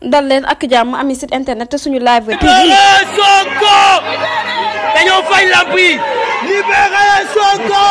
dal leen ak jàmm ami site internet suñu live TV. Sonko dañoo fay lamp yi libéré Sonko.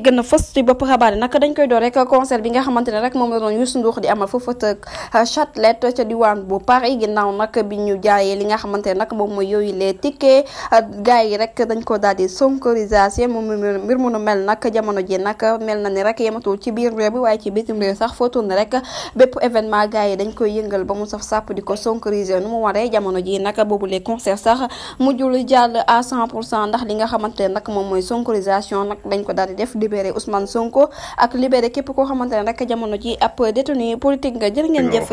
gën a fës ci bopp xabaar yi nag dañ koy door rek concert bi nga xamante ne rek moom la doon Youssou Ndour di amal foofu ca Châtelet ca diwaan bu Paris ginnaaw nag bi ñu jaayee li nga xamante ne nag moom mooy yooyu les tickets gars yi rek dañ ko daal di sonkorisation moom mbir mu nu mel nag jamono ji nag mel na ni rek yematul ci biir réew bi waaye ci bitim réew sax foo tourné rek bépp événement gars yi dañ koy yëngal ba mu saf sàpp di ko sonkoriser nu mu waree jamono ji nag boobu les concerts sax mujjul jàll à 100% ndax li nga xamante ne nag moom mooy sonkorisation nag dañ ko daal di def libéré Ousmane Sonko ak libéré képp koo xamante ne rek jamono ji ab détenu politique nga jërë ngeen jëf.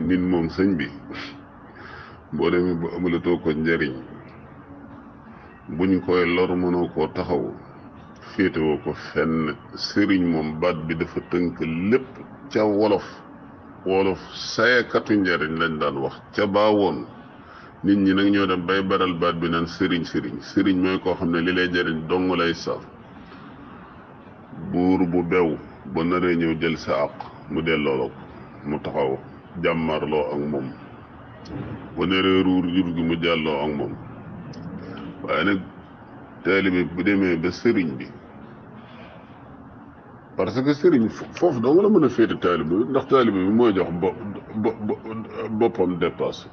nit moom sëñ bi boo demee bu amulatoo ko njariñ buñ koy lor mënoo koo taxaw féetewoo ko fenn sëriñ moom baat bi dafa tënk lépp ca wolof sayekatu njariñ lañ daan wax ca baawoon nit ñi nag ñoo dem bay baral baat bi naan sëriñ mooy koo xam ne li lay jariñ dong lay saf buur bu bew ba naree ñëw jël sa àq mu delloo la ko mu taxaw jàmmarloo ak moom ba naree ruur jur gi mu jàlloo ak moom waaye nag taalibe bu demee ba sëriñ bi parce que sëriñ foofu doo nga la mën a féete taalibe bi ndax taalibe bi mooy jox boppam dépasse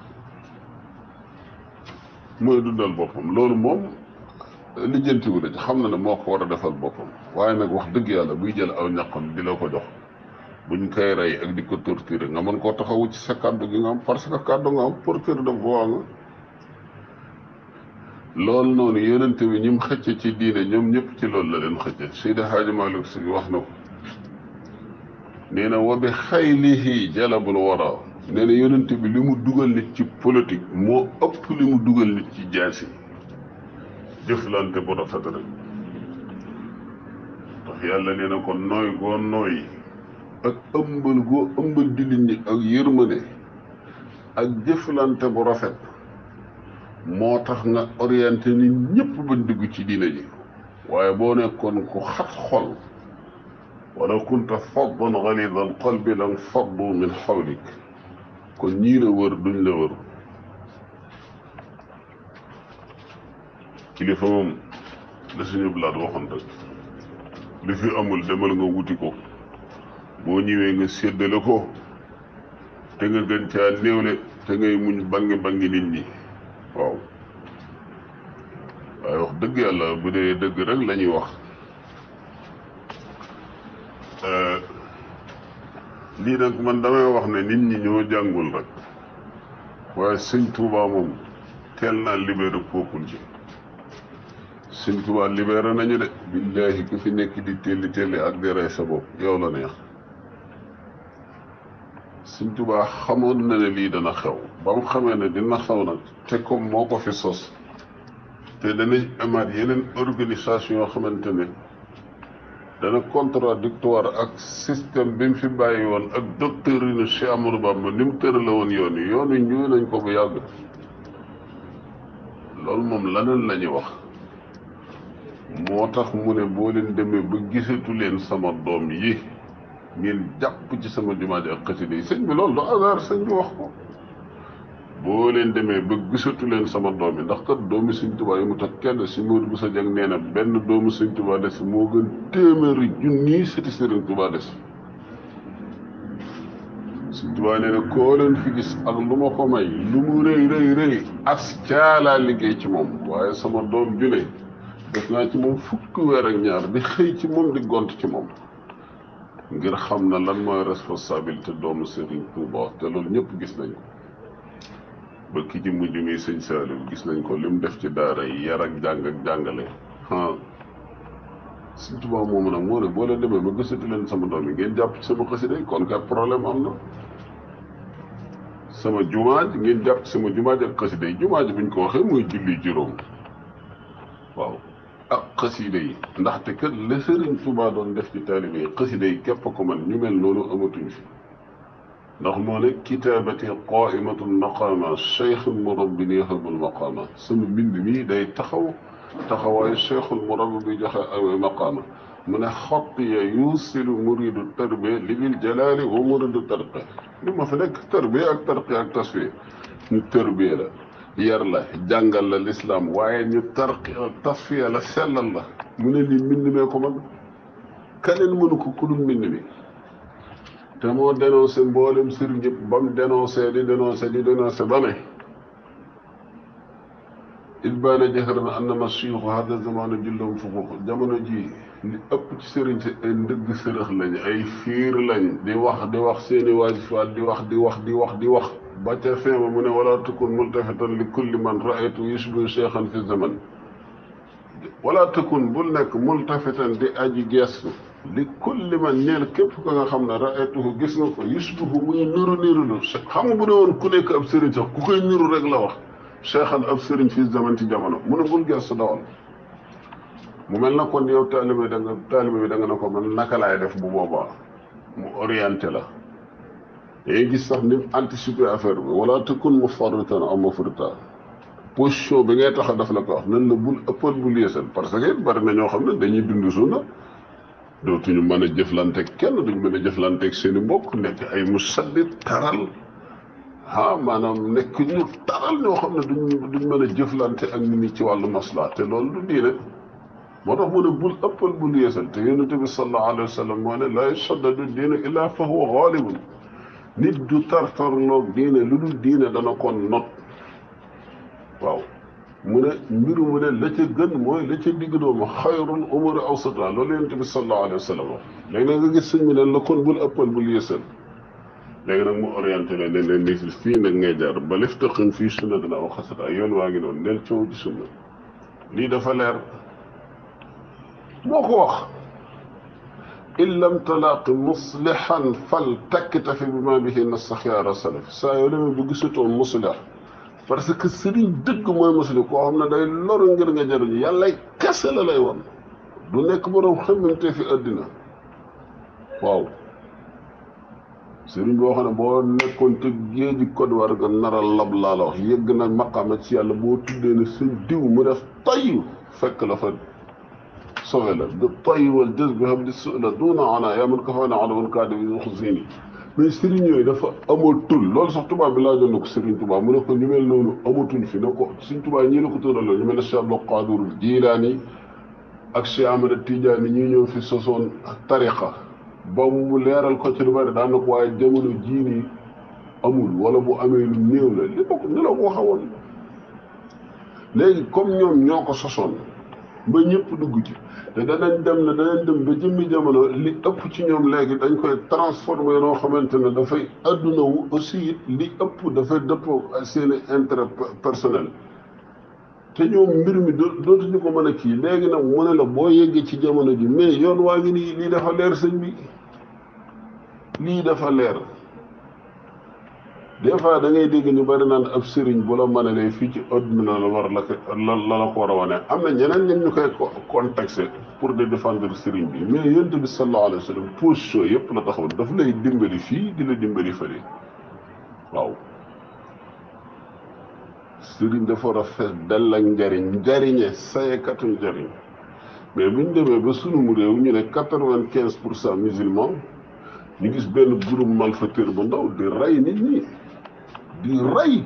mooy dundal boppam loolu moom lijjantiwu la ci xam na ne moo ko war a defal boppam waaye nag wax dëgg yàlla buy jël aw ñaqam di la ko jox buñ koy rey ak di ko torturer nga mën koo taxawu ci sa kàddu gi nga am parce que kàddu nga am porteur de voix nga loolu noonu yonente bi ñi mu xëcce ci diine ñoom ñëpp ci loolu la leen xëcce Seydi Hadji Malick Sy wax na ko nee na wa bi xaylihi jalabul wara nee na yonente bi li mu dugal nit ci politique moo ëpp li mu dugal nit ci jaasi jëflante bu rafet rek ndax yàlla nee na ko nooy goo nooy ak ëmbal goo ëmbal jullit ñi ak yërmande ak jëflante bu rafet moo tax nga orienté nit ñëpp bañ dugg ci diina ji waaye boo nekkoon ku xat xol wala kunta faddan galida al qalbi lan faddu min xawlik kon ñii la wër duñ la wër kilifa moom la suñu blaat waxoon rek li fi amul demal nga wuti ko boo ñëwee nga séddale ko te nga gën caa néewle te ngay muñ bangi nit ñi waaw waaye wax dëgg yàlla bu dee dëgg rek la ñuy wax lii nag man damay wax ne nit ñi ñoo jàngul rek waaye sëñ Tuubaa moom teel naa libéré peuple ji sëñ Tuubaa libéré nañu de billaahi ku fi nekk di telli ak di rey sa bopp yow la neex sëñ Tuubaa xamoon na ne lii dana xew ba mu xamee ne dina xew nag te comme moo ko fi sos te danañ amaat yeneen organisation yoo xamante ne dana contradictoire ak système bi mu fi bàyyi woon ak docteur yi ne Cheikh Amadou Bamba ni mu tërale woon yoon yi ñëw nañ ko bu yàgg loolu moom laneen la ñuy wax moo tax mu ne boo leen demee ba gisatu leen sama doom yi ngeen jàpp ci sama jumaa ji ak xasida yi sëñ bi loolu du hasard sëñ bi wax ko boo leen demee ba gisatu leen sama doom yi ndax kat doomi sëñ Tuubaa yi mu tax kenn si Modou Bousso Dieng nee na benn doomu sëñ Tuubaa des moo gën téeméeri junni sëti sëriñ Tuubaa des sëñ Tuubaa nee na koo leen fi gis ak lu ma ko may lu mu rëy as caalaa liggéey ci moom waaye sama doom ju ne def naa ci moom fukki weer ak ñaar di xëy ci moom di gont ci moom ngir xam na lan mooy responsabilité doomu Serigne Touba te loolu ñëpp gis nañ ko ba ki ci mujj mi sëñ Saliou gis nañ ko li mu def ci daara yi yar ak jàng ak jàngale sëñ Touba moomu nag moo ne boo leen demee ba gisatu leen sama doom yi ngeen jàpp ci sama xasida yi kon kay problème am na sama jumaa ji ngeen jàpp ci sama jumaa ji ak xasida yi jumaa ji buñ ko waxee muy julli juróom waaw ak xasida yi ndaxte kat la Sëriñ Tuubaa doon def ci taalibe yi xasida yi képp ko man ñu mel noonu amatuñ fi ndax moo ne kitaabati qaimatun maqaama cheikhul murabbi yahabul maqaama sama mbind mi day taxawaayu cheikhul murabbi bi joxe ay maqaama mu ne xott ya yusilu muridu tarbiya libil jalaali wa muridu tarqa li ma fi nekk tarbiya ak tarqiya ak tasfiya ñu tarbiya la yar la jàngal la lislaam waaye ñu tasfiya la sellal la mu ne lii mbind mee ko man keneen mënu ko ku dul mbind mi te moo dénoncé mboolem sëriñ yëpp ba mu dénoncé di dénoncé ba ne il baana jaxaran annama siyuxu hada zamanu jullum fuquq jamono ji li ëpp ci sëriñ si ay ndëgg sërëx lañ ay fiir lañ di wax seeni waajifaat di wax ba ca fin ba mu ne wala takun multafitan li kulli man raaytu yushbihu cheikhan fi zaman wala takun bul nekk multafitan di aji gestu li kulli man ñeel képp ko nga xam ne raaytuhu gis nga ko yushbihu muy niru xam nga bu ne woon ku nekk ab sëriñ sax ku koy niru rek la wax cheikhan ab sëriñ fi zaman ci jamono mu ne bul gestu dawal mu mel na kon yow taalibe bi da nga ne ko man naka laay def bu boobaa mu orienté la day gis sax ni anticiper affaire bi wala takun mufarritan aw mufrita position bi ngay tax daf la ko wax nan la bul ëppal bul yeesal parce que bari na ñoo xam ne dañuy dund sunna dootuñu mën a jëflanteeg kenn duñ mën a jëflanteeg seen i mbokk nekk ay musaddid taral maanaam nekk ñu taral ñoo xam ne duñ mën a jëflante ak nit ñi ci wàllu masla te loolu du diine moo tax mu ne bul ëppal bul yeesal te yonente bi sallallahu alayhi wa sallam moo ne la yashaddadu diinu illa fa huwa ghalibun nit du tartarloog diine lu dul diine dana ko not waaw mu ne mbiru mu ne la ca gën mooy la ca digg doomu xayrul umuri awsata loolu yonente bi sallallahu alayhi wa sallam wax léegi nag nga gis sëñ bi ne la kon bul ëppal bul yeesal léegi nag mu orienté la ne leen ni fii nag ngay jaar ba liftaqim fii sunnatina aw xasata yoon waa ngi noonu neel coow ci sunna lii dafa leer moo ko wax in lam talaaqi muslihan fal takkitafi bi ma bihi nassa xiyaara salaf saa yoo demee bu gisatoo muslih parce que sëriñ dëgg mooy muslih koo xam ne day loru ngir nga jëriñu yàlla kese la lay won du nekk borom xemmante fi àddina waaw sëriñ boo xam ne boo nekkoon te géeji Côte d'Ivoire nga naral lab laa la wax yëgg na maqaama ci yàlla boo tuddee ne sa diw mu def tay fekk la fa sowe la de tay wal jës bi xam di su la duuna ana yaa man ko fay na ala man kaa debi xusini mais sëriñ yooyu dafa amatul loolu sax tubaab bi laajoon na ko sëriñ tubaab mu ne ko ñu mel noonu amatuñ fi ne ko sëriñ tubaab ñii la ko tëraloo ñu mel ne Cheikh Abdul Qaadir Jilaani ak Cheikh Ahmada Tidiane ñii ñëw fi sosoon tariqa ba mu leeral ko ci lu bari daan na ko waaye jamono jii nii amul wala bu amee lu néew la li bokk ni la ko waxawoon léegi comme ñoom ñoo ko sosoon ba ñëpp dugg ci te danañ dem ba jëmmi jamono li ëpp ci ñoom léegi dañ koy transformé noo xamante ne dafay adduna wu aussi it li ëpp dafay dëppoo seen i intérêt personnel te ñoom mbir mi dootuñu ko mën a kii léegi nag mu ne la boo yeggee ci jamono ji mais yoon waa ngi nii lii dafa leer sëñ bi lii dafa leer des fois da ngay dégg ñu bari naan ab sëriñ bu la mënalee fii ci adduna la war la ko war a wane am na ñeneen ñen ñu koy contexte pour de défendre sëriñ bi mais yonent bi sallallahu alayhi wa sallam position yëpp la taxaw daf lay dimbali fii di la dimbali fële waaw sëriñ dafa war a fees dell ak njariñe sayekatu njariñ mais bu ñu demee ba sunum réew ñu ne 95% musulman ñu gis benn groupe malfaiteur bu ndaw di rey nit ñi di rey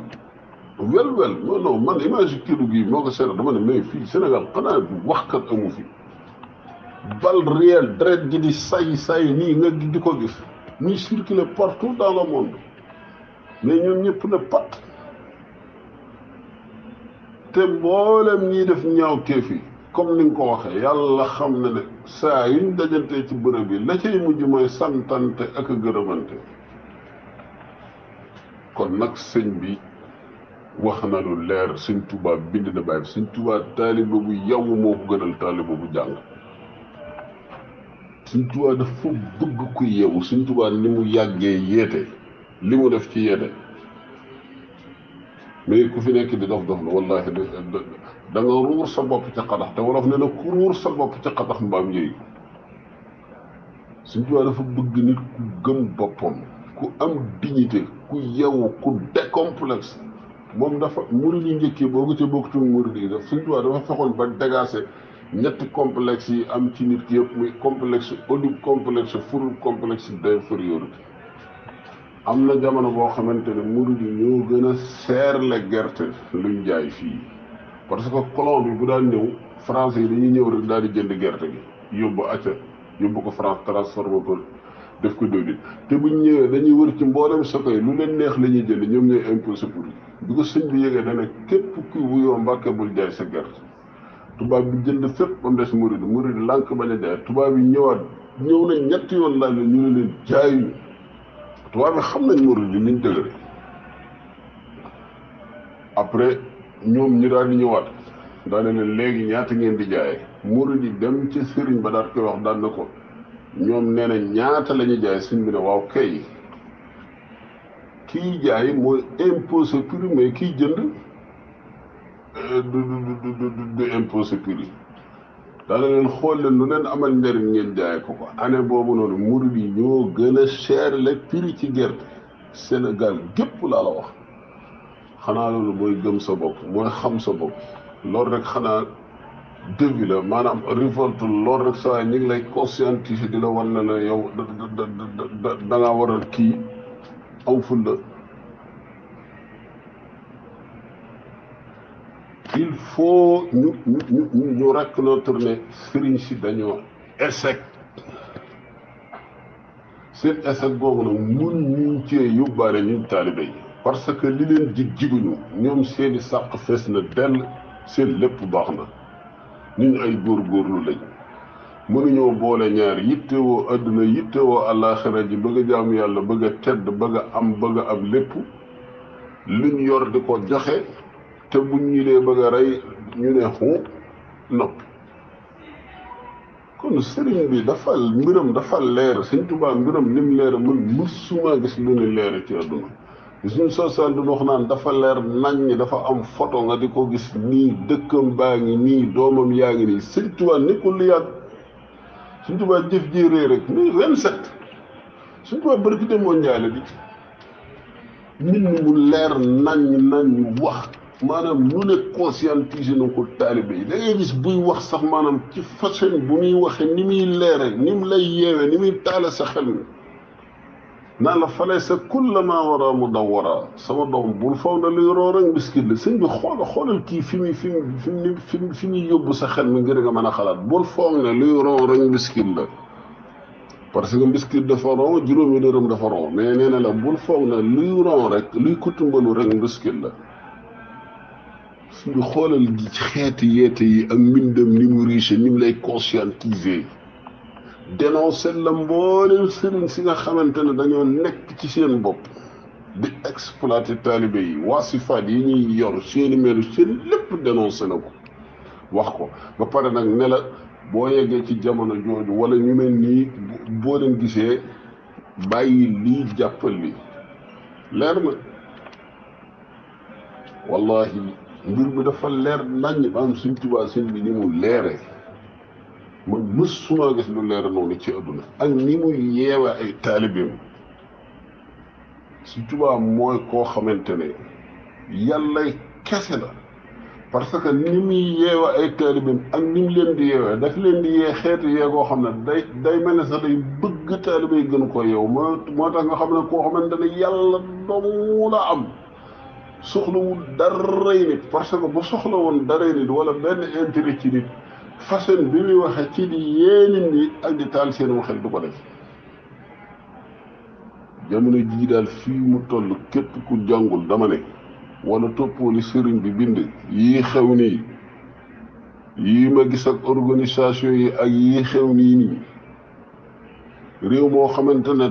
wel non man image Kédougou gi moo ko seetlu dama ne mais fii Sénégal xanaa du waxkat amu fi bal réel deret ji di say nii nga di ko gis muy circuler partout dans le monde mais ñoom ñëpp ne pat te mboolem ñiy def ñaaw teef yi comme ni nga ko waxee yàlla xam na ne saa yuñ dajantee ci bërëb bi la cay mujj mooy santante ak gërëmante kon nag sëñ bi wax na lu leer sëñ Tuubaa bind na bàyyi sëñ Tuubaa taaliba bu yaw moo ko gënal taaliba bu jàng sëñ Tuubaa dafa bëgg ku yewu sëñ Tuubaa ni mu yàggee yeete li mu def ci yeete mais ku fi nekk di dof la wallahi da nga ruur sa bopp ca xadax te wolof ne na ku ruur sa bopp ca xadax mbaam yooyu Sëñ Tuubaa dafa bëgg nit ku gëm boppam ku am dignité ku yewu ku décomplexe moom dafa murid yi njëkkee boo ko ca bokkutul murid yi daf Sëñ Tuubaa dafa fexoon ba dégager ñetti complexe yi am ci nit ki yëpp muy complexe Oedipe complexe Furul complexe d'infériorité am na jamono boo xamante ne murid yi ñoo gën a seerle gerte luñ jaay fii parce que colon bi bu daan ñëw français yi dañuy ñëw rek daal di jënd gerte gi yóbbu acca yóbbu ko France transformé ko def ko diwlin te buñ ñëwee dañuy wër ci mboolem soko yi lu leen neex la ñuy jënd ñoom ñooy imposé pour bi ko sëñ bi yëgee dana képp ku wuyoo Mbàkke bul jaay sa gerte tubaab bi jënd fépp ba mu des murid lànk bañ a jaay tubaab yi ñëw nañ ñetti yoon laaj la ñu ne leen jaayuñu tubaab bi xam nañ murid yi niñ dëgëre après ñoom ñu daal di ñëwaat daane leen léegi ñaata ngeen di jaayee murid yi dem ci sëriñ ba daal koy wax daan na ko ñoom nee na ñaata la ñuy jaay sëñ bi ne waaw kay kiy jaay mooy imposé prix mais kiy jënd du imposé prix daana leen xool leen lu leen amal njëriñ ngeen jaay ko année boobu noonu murid yi ñoo gën a cher le prix ci gerte Sénégal gépp laa la wax xanaa loolu mooy gëm sa bopp mooy xam sa bopp loolu rek xanaa début la maanaam révolte loolu rek saa ñu ngi lay conscientiser di la wan ne la yow da ngaa war a kii am fulla il faut ñu reconnaître ne sëriñ si dañoo échec seen échec googu nag mun ñu cee yóbbaale ñun taalibe yi parce que li leen jiguñu ñoom seeni sàq fees na dell seen lépp baax na ñun ay góorgóorlu lañ mënuñoo boole ñaar yittewoo àdduna yittewoo àllaaxira ji bëgg a jaamu yàlla bëgg a tedd bëgg a am lépp luñ yor di ko joxe te buñ ñi dee bëgg a rey ñu ne noppi kon sëriñ bi mbiram dafa leer Sëriñ Tuubaa mbiram nim leer man mësuma gis lu ne leer ci àdduna suñ sosal du wax naan dafa leer nañ dafa am photo nga di ko gis nii dëkkam baa ngi nii doomam yaa ngi nii Sëriñ Tuubaa nekkul lu yàgg Sëriñ Tuubaa jëf ji rëy rek ni 27 Sëriñ Tuubaa bërki de moo njaay la di nit ñi mu leer nañ wax maanaam lu ne conscientiser na ko taalibe yi da ngay gis buy wax sax maanaam ci façon bu muy waxee ni muy leere ni mu lay yeewee ni muy taale sa xel mi naan la fale sa kullama wara mu daw wara sama doom bul faw na luy roo rek mbiskit la sëñ bi xoolal kii fi muy yóbbu sa xel mi ngir nga mën a xalaat bul foog ne luy roo rek mbiskit la parce que mbiskit dafa ron juróomi dërëm dafa ron mais nee na la bul foog ne luy ron rek luy kutumbalu rek mbiskit la suñu xoolal xeeti yeete yi ak mbindam ni mu riche ni mu lay conscientiser dénoncer la mboolem sëriñ si nga xamante ne dañoo nekk ci seen bopp di exploiter taalibe yi waasifaat yi ñuy yor seeni meelu seen lépp dénoncer na ko wax ko ba pare nag ne la boo yeggee ci jamono jooju wala ñu mel nii boo leen gisee bàyyi lii jàppal li leer na wallahi mbir mi dafa leer naññ ba am Sëriñ Tuubaa sëñ bi ni mu leere man mësuma gis lu leer noonu ci àdduna ak ni mu yeewe ay taalibeem Sëriñ Tuubaa mooy koo xamante ne yàlla kese la parce que ni muy yeewe ay taalibeem ak ni mu leen di yeewee daf leen di yee xeetu yee koo xam ne day mel ne sax day bëgg taalibe yi gën ko yeew moo tax nga xam ne koo xamante ne yàlla dong la am soxlawul daray nit parce que bu soxla woon daray nit wala benn intérêt ci nit façon bi muy waxee ci di yee nit ñi ak di taal seen xel du ko def jamono jii daal fii mu toll képp ku jàngul dama ne wala toppoo li sëriñ bi bind yii xew nii yii ma gis ak organisation yi ak yii xew nii réew moo xamante ne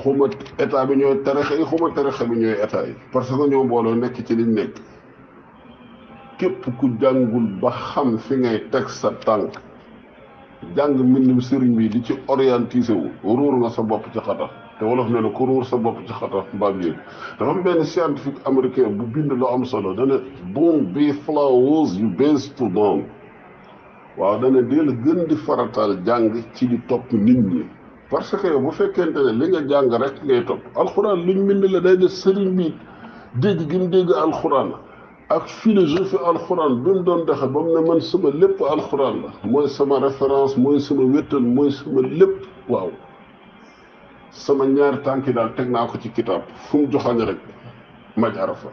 xuma état bi ñooy tarixa yi xuma tarixa bi ñooy état yi parce que ñoo booloo nekk ci liñ nekk képp ku jàngul ba xam fi ngay teg sa tànk jàng mbindum sëriñ bi di ci orientisé wu ruur nga sa bopp ci xata te wolof nee na ku ruur sa bopp ci xata mbaam yéeg dafa am benn scientifique américain bu bind lu am solo dana don't be flowers you best to down waaw dana deel gën di faratal jàng ci di topp nit ñi parce que yow bu fekkente ne li nga jàng rek ngay topp alxuraan luñ bind la day def sëriñ bi dégg gi mu dégg alxuraan ak philosophie alxuraan bi mu doon doxe ba mu ne man sama lépp alxuraan la mooy sama référence mooy sama wéttal mooy sama lépp waaw sama ñaari tànki daal teg naa ko ci kitaab fu mu joxañ rek ma jaar fa.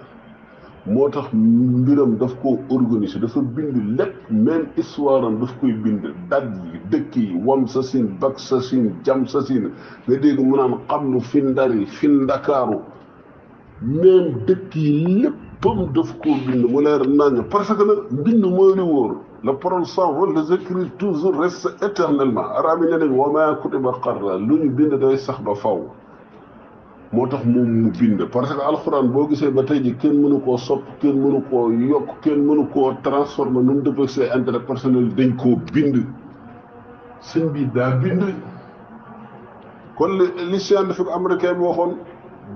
moo tax mbiram daf koo organiser dafa bind lépp même histoire am daf koy bind daj yi dëkk yi wam sa sin bak sa sin jam sa sin nga dégg mu naan xam nu fi ndari fi ndakaaru même dëkk yi léppam daf koo bind mu leer nañ parce que nag mbind mooy li wóor la parole s'envole les écrits toujours reste éternellement araab yi ne nañ wa maa kutiba qarra lu ñu bind day sax ba faw moo tax moom mu bind parce que alxuraan boo gisee ba tey ji kenn mënu koo sopp kenn mënu koo yokk kenn mënu koo transformer nu mu dëppee ses intérêts personnels dañ koo bind sëñ bi daa bind kon li scientifique américain bi waxoon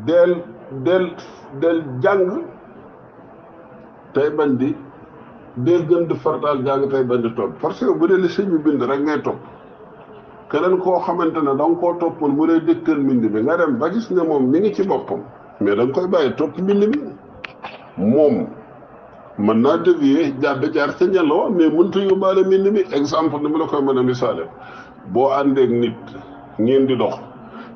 del jàng tey bañ di del gën di fartaal jàng tey bañ di topp parce que bu dee li sëñ bi bind rek ngay topp keneen koo xamante ne da nga koo toppoon mu lay dëkkal mbind mi nga dem ba gis ne moom mi ngi ci boppam mais da nga koy bàyyi topp mbind mi moom mën naa dévier jaar ca ñello mais mënut a yóbbaale mbind mi exemple ni mu la koy mën a misaale boo àndeek nit ngeen di dox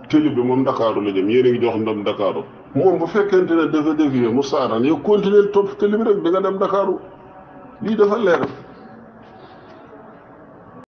télé bi moom Ndakaaru la jëm yéen a ngi jox ndam Ndakaaru moom bu fekkente ne dafa dévier mu saaraan yow continuer topp télé bi rek di nga dem Ndakaaru lii dafa leer